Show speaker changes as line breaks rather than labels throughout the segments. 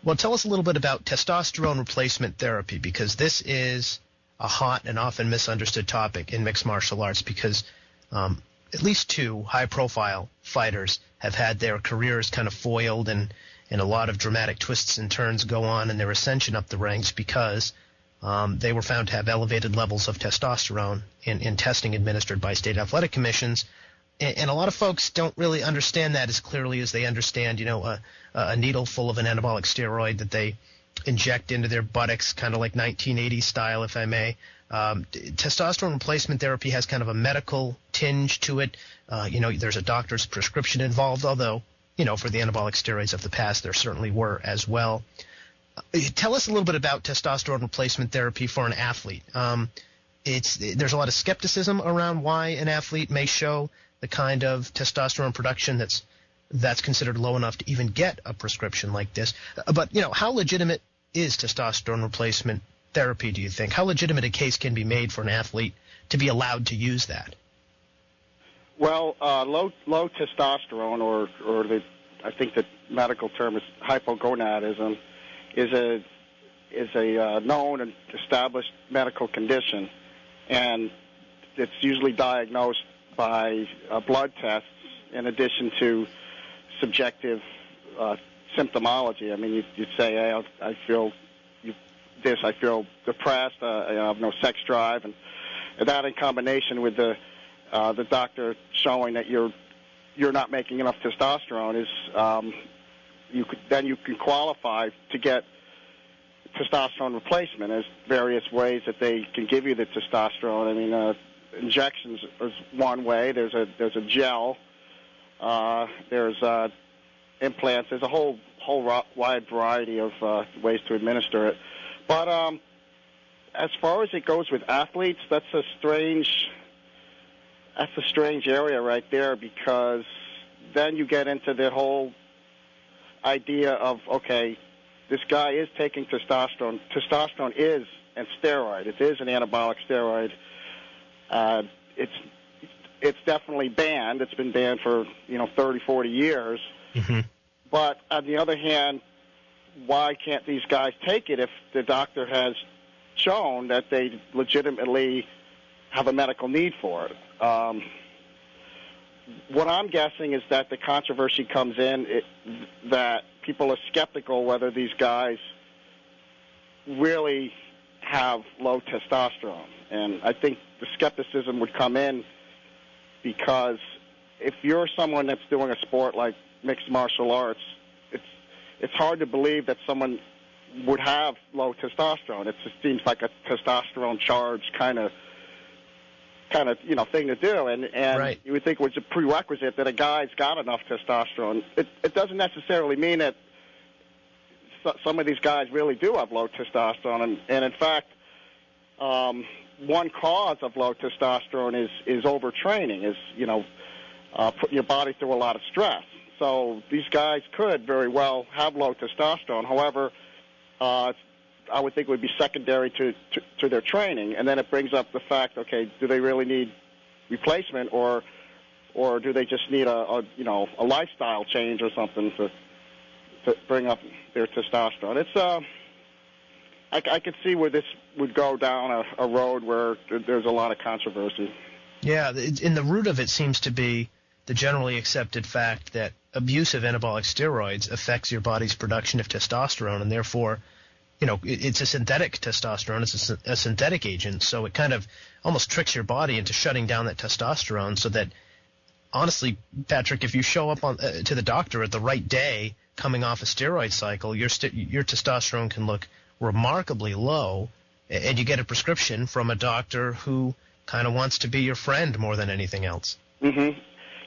Well, tell us a little bit about testosterone replacement therapy, because this is a hot and often misunderstood topic in mixed martial arts, because at least two high-profile fighters have had their careers kind of foiled, and a lot of dramatic twists and turns go on in their ascension up the ranks because they were found to have elevated levels of testosterone in testing administered by state athletic commissions. And a lot of folks don't really understand that as clearly as they understand, a needle full of an anabolic steroid that they inject into their buttocks, kind of like 1980s style, if I may. Testosterone replacement therapy has kind of a medical tinge to it. There's a doctor's prescription involved, although, for the anabolic steroids of the past, there certainly were as well. Tell us a little bit about testosterone replacement therapy for an athlete. There's a lot of skepticism around why an athlete may show the kind of testosterone production that's considered low enough to even get a prescription like this. But, how legitimate is testosterone replacement therapy, do you think? How legitimate a case can be made for an athlete to be allowed to use that?
Well, low testosterone, or I think the medical term is hypogonadism, is a known and established medical condition, and it's usually diagnosed by blood tests in addition to subjective symptomology. I mean, you'd say, hey, I feel this, I feel depressed, I have no sex drive, and that in combination with the doctor showing that you're not making enough testosterone is you can qualify to get testosterone replacement. There's various ways that they can give you the testosterone. I mean, injections is one way. There's a gel. There's implants. There's a whole wide variety of ways to administer it. But as far as it goes with athletes, that's a strange area right there, because then you get into the whole idea of, okay, this guy is taking testosterone. Testosterone is a steroid. It is an anabolic steroid. It's definitely banned. It's been banned for 30, 40 years.
Mm-hmm.
But on the other hand, why can't these guys take it if the doctor has shown that they legitimately have a medical need for it? What I'm guessing is that the controversy comes in that people are skeptical whether these guys really have low testosterone. And I think the skepticism would come in because if you're someone that's doing a sport like mixed martial arts, it's hard to believe that someone would have low testosterone. It just seems like a testosterone-charged kind of thing to do, and
right.
You would think it was a prerequisite that a guy's got enough testosterone. It doesn't necessarily mean that some of these guys really do have low testosterone, and in fact, one cause of low testosterone is overtraining, is putting your body through a lot of stress. So these guys could very well have low testosterone. However, I would think it would be secondary to their training. And then it brings up the fact, okay, do they really need replacement, or do they just need a lifestyle change or something to bring up their testosterone? It's I could see where this would go down a road where there's a lot of controversy.
Yeah, in the root of it seems to be the generally accepted fact that abuse of anabolic steroids affects your body's production of testosterone, and therefore, it's a synthetic testosterone. It's a synthetic agent, so it kind of almost tricks your body into shutting down that testosterone, so that, honestly, Patrick, if you show up to the doctor at the right day coming off a steroid cycle, your testosterone can look remarkably low, and you get a prescription from a doctor who kind of wants to be your friend more than anything else.
Mm-hmm.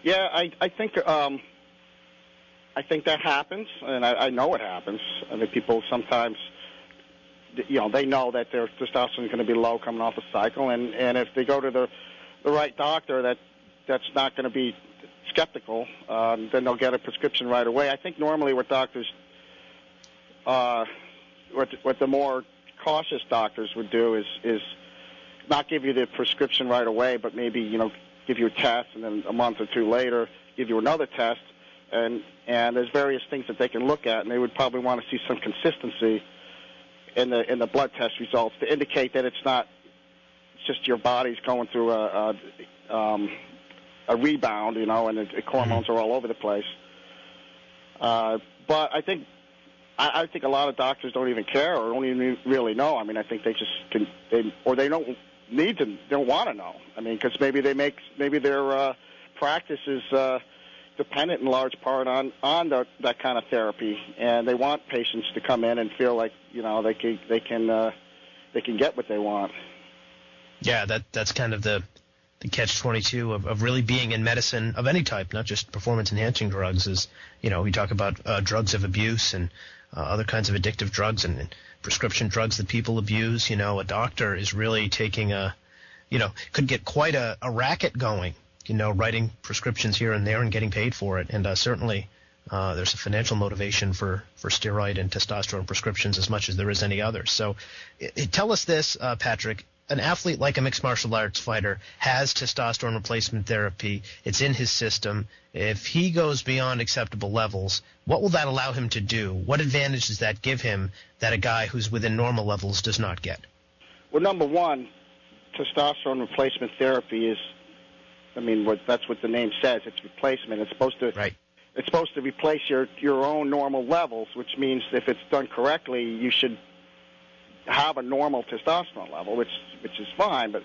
Yeah, I think that happens, and I know it happens. I mean, people sometimes, they know that their testosterone is going to be low coming off a cycle, and if they go to the right doctor that's not going to be skeptical, then they'll get a prescription right away. I think normally what doctors, what the more cautious doctors would do is not give you the prescription right away, but maybe, give you a test, and then a month or two later give you another test, and there's various things that they can look at, and they would probably want to see some consistency in the blood test results to indicate that it's just your body's going through a rebound, and the hormones are all over the place. But I think a lot of doctors don't even care or don't even really know. I mean, I think they just they don't want to know. I mean, because maybe their practice is dependent in large part on that kind of therapy, and they want patients to come in and feel like they can get what they want.
Yeah, that's kind of the catch-22 of really being in medicine of any type, not just performance-enhancing drugs. Is we talk about drugs of abuse and other kinds of addictive drugs and prescription drugs that people abuse. A doctor is really taking could get quite a racket going, writing prescriptions here and there and getting paid for it. And certainly there's a financial motivation for steroid and testosterone prescriptions as much as there is any other. So tell us this, Patrick. An athlete like a mixed martial arts fighter has testosterone replacement therapy. It's in his system. If he goes beyond acceptable levels, what will that allow him to do? What advantage does that give him that a guy who's within normal levels does not get?
Well, number one, testosterone replacement therapy is, that's what the name says. It's replacement. It's supposed to It's supposed to replace your own normal levels, which means if it's done correctly, you should have a normal testosterone level, which is fine. But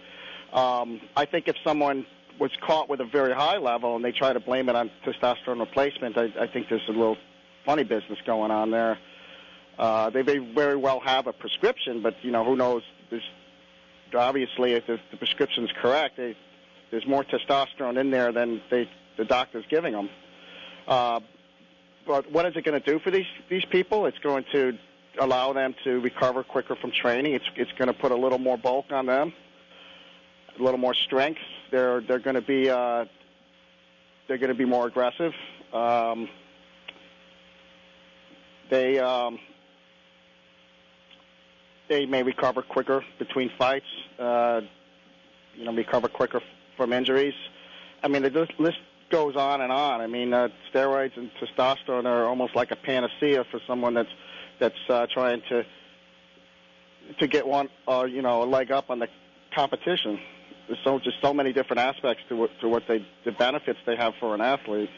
I think if someone was caught with a very high level and they try to blame it on testosterone replacement, I think there's a little funny business going on there. They may very well have a prescription, but who knows? Obviously, if the prescription's correct, there's more testosterone in there than the doctor's giving them. But what is it going to do for these people? It's going to allow them to recover quicker from training. It's going to put a little more bulk on them, a little more strength. They're going to be more aggressive. They may recover quicker between fights. Recover quicker from injuries. The list goes on and on. Steroids and testosterone are almost like a panacea for someone that's trying to get one, a leg up on the competition. There's just so many different aspects to the benefits they have for an athlete.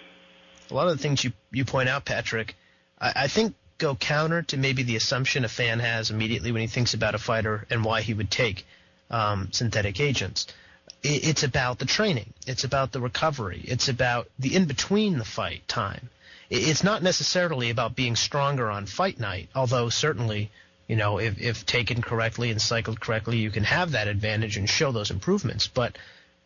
A lot of the things you point out, Patrick, I think go counter to maybe the assumption a fan has immediately when he thinks about a fighter and why he would take synthetic agents. It's about the training. It's about the recovery. It's about the in-between the fight time. It's not necessarily about being stronger on fight night, although certainly, if taken correctly and cycled correctly, you can have that advantage and show those improvements. But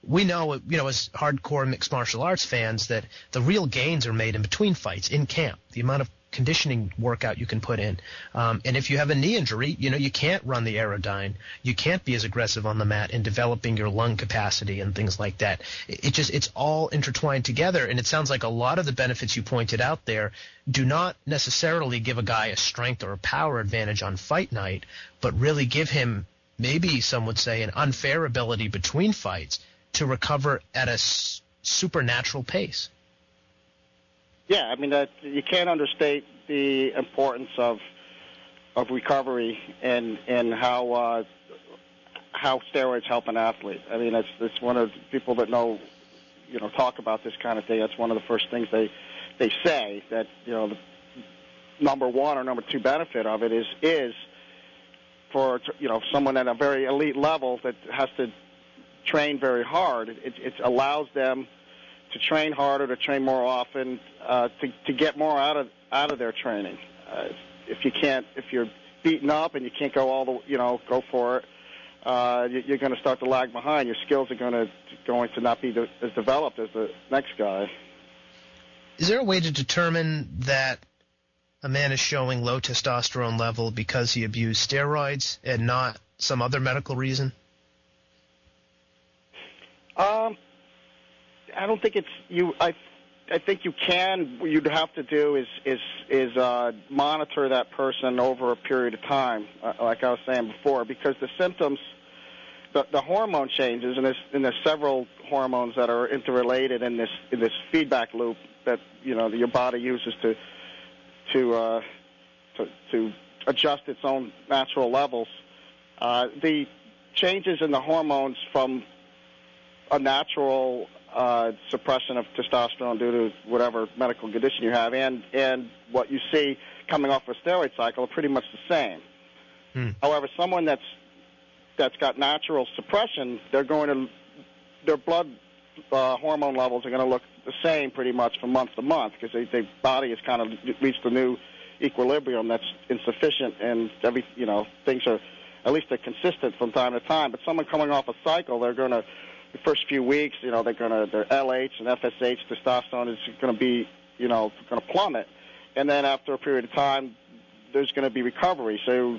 we know, as hardcore mixed martial arts fans, that the real gains are made in between fights, in camp, the amount of conditioning workout you can put in. And if you have a knee injury, you can't run the Aerodyne. You can't be as aggressive on the mat in developing your lung capacity and things like that. It's all intertwined together, and it sounds like a lot of the benefits you pointed out there do not necessarily give a guy a strength or a power advantage on fight night, but really give him, maybe some would say, an unfair ability between fights to recover at a supernatural pace.
Yeah, you can't understate the importance of recovery and how steroids help an athlete. It's one of the people that know, talk about this kind of thing. That's one of the first things they say, that the number one or number two benefit of it is for someone at a very elite level that has to train very hard. It allows them to train harder, to train more often, to get more out of their training. If you're beaten up and you can't go go for it, you're going to start to lag behind. Your skills are going to not be as developed as the next guy.
Is there a way to determine that a man is showing low testosterone level because he abused steroids and not some other medical reason?
I don't think it's you. I think you can. What you'd have to do is monitor that person over a period of time, like I was saying before, because the symptoms, the hormone changes, and there's several hormones that are interrelated in this feedback loop that your body uses to adjust its own natural levels. The changes in the hormones from a natural suppression of testosterone due to whatever medical condition you have, and what you see coming off a steroid cycle are pretty much the same. However, someone that's got natural suppression, their blood hormone levels are going to look the same pretty much from month to month because their body has kind of reached a new equilibrium that's insufficient, and things are at least they're consistent from time to time. But someone coming off a cycle, they're going to the first few weeks, their LH and FSH testosterone is going to be going to plummet, and then after a period of time, there's going to be recovery. So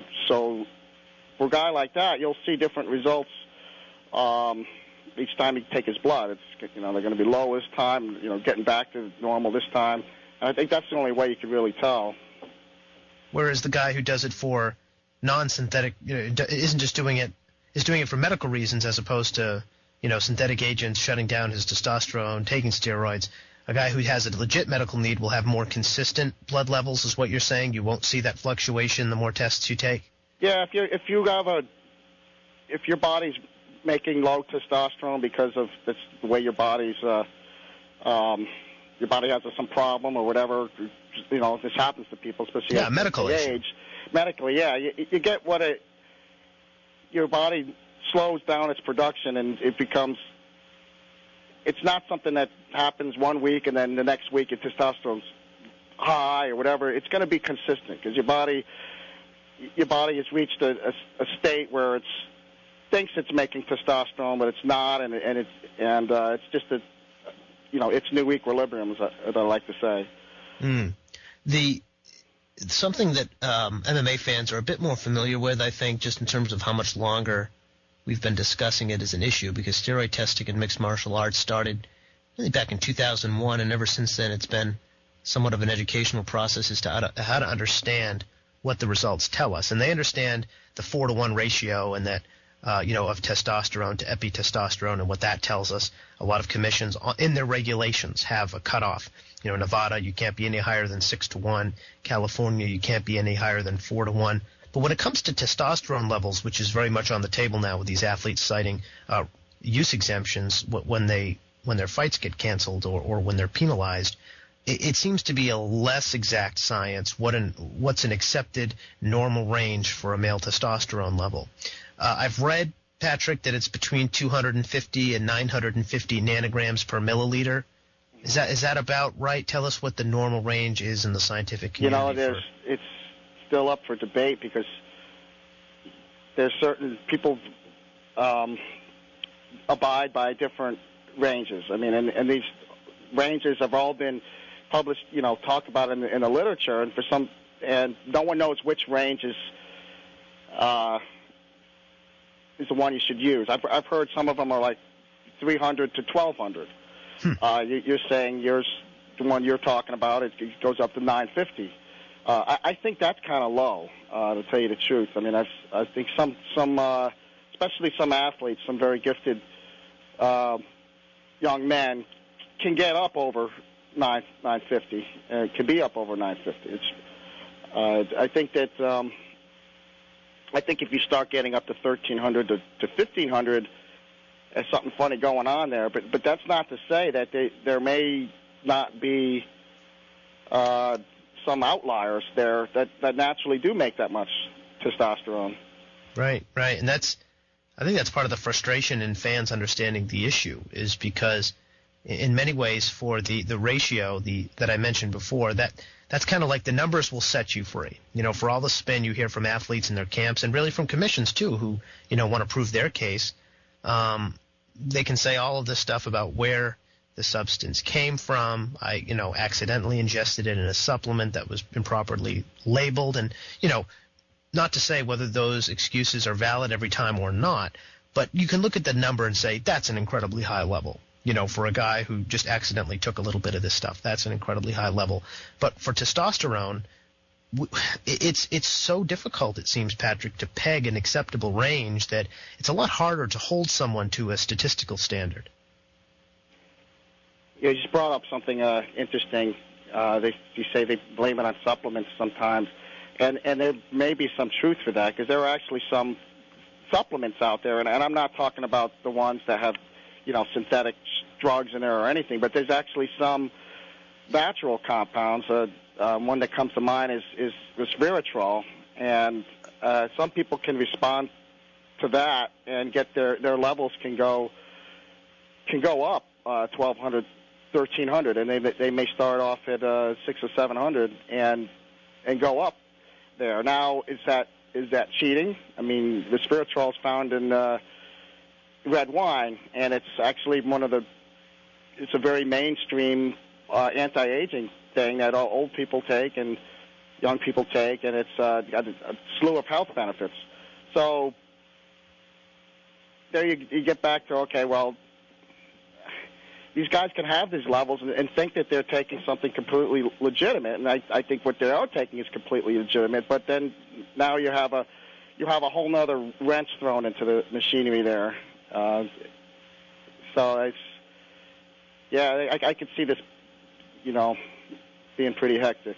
for a guy like that, you'll see different results each time you take his blood. It's they're going to be low this time, getting back to normal this time. And I think that's the only way you can really tell.
Whereas the guy who does it for non-synthetic isn't just doing it, is doing it for medical reasons as opposed to synthetic agents shutting down his testosterone, taking steroids. A guy who has a legit medical need will have more consistent blood levels, is what you're saying. You won't see that fluctuation the more tests you take.
Yeah, if your body's making low testosterone because of the way your body's your body has some problem or whatever, this happens to people, especially at
medical
age. Medically, yeah, you get your body slows down its production, and it's not something that happens 1 week and then the next week your testosterone's high or whatever. It's going to be consistent because your body has reached a state where it thinks it's making testosterone, but it's not, and it's just its new equilibrium, as I like to say.
Something that MMA fans are a bit more familiar with, I think, just in terms of how much longer we've been discussing it as an issue, because steroid testing in mixed martial arts started really back in 2001, and ever since then it's been somewhat of an educational process as to how to understand what the results tell us. And they understand the 4-to-1 ratio and that of testosterone to epitestosterone and what that tells us. A lot of commissions in their regulations have a cutoff. Nevada, you can't be any higher than 6-to-1. California, you can't be any higher than 4-to-1. But when it comes to testosterone levels, which is very much on the table now with these athletes citing use exemptions when their fights get canceled or when they're penalized, it seems to be a less exact science what's an accepted normal range for a male testosterone level. I've read, Patrick, that it's between 250 and 950 nanograms per milliliter. Is that about right? Tell us what the normal range is in the scientific community.
It's still up for debate because there's certain people abide by different ranges. I mean, and these ranges have all been published, talked about in the literature, and no one knows which range is the one you should use. I've heard some of them are like 300 to 1200. You're saying yours, the one you're talking about, it goes up to 950. I think that's kind of low, to tell you the truth. I mean, I think some especially some athletes, some very gifted young men, can get up over 950. Can be up over 950. I think that I think if you start getting up to 1300 to 1500, there's something funny going on there. But that's not to say that there may not be some outliers there that naturally do make that much testosterone.
Right. And I think that's part of the frustration in fans understanding the issue, is because in many ways for the ratio that I mentioned before, that's kind of like the numbers will set you free. For all the spin you hear from athletes in their camps and really from commissions too, who want to prove their case, they can say all of this stuff about where the substance came from. I accidentally ingested it in a supplement that was improperly labeled, and not to say whether those excuses are valid every time or not, but you can look at the number and say that's an incredibly high level. For a guy who just accidentally took a little bit of this stuff, that's an incredibly high level. But for testosterone, it's so difficult, it seems, Patrick, to peg an acceptable range that it's a lot harder to hold someone to a statistical standard.
You just brought up something interesting. You say they blame it on supplements sometimes, and there may be some truth for that, because there are actually some supplements out there, and I'm not talking about the ones that have, synthetic drugs in there or anything, but there's actually some natural compounds. One that comes to mind is resveratrol, and some people can respond to that and get their levels can go up 1,200, 1,300, and they may start off at 600 or 700 and go up there. Now, is that cheating? I mean, resveratrol is found in red wine, and it's actually it's a very mainstream anti-aging thing that all old people take and young people take, and it's got a slew of health benefits. So there you get back to, okay, well, these guys can have these levels and think that they're taking something completely legitimate, and I think what they are taking is completely legitimate. But then now you have a whole nother wrench thrown into the machinery there. So I could see this, being pretty hectic.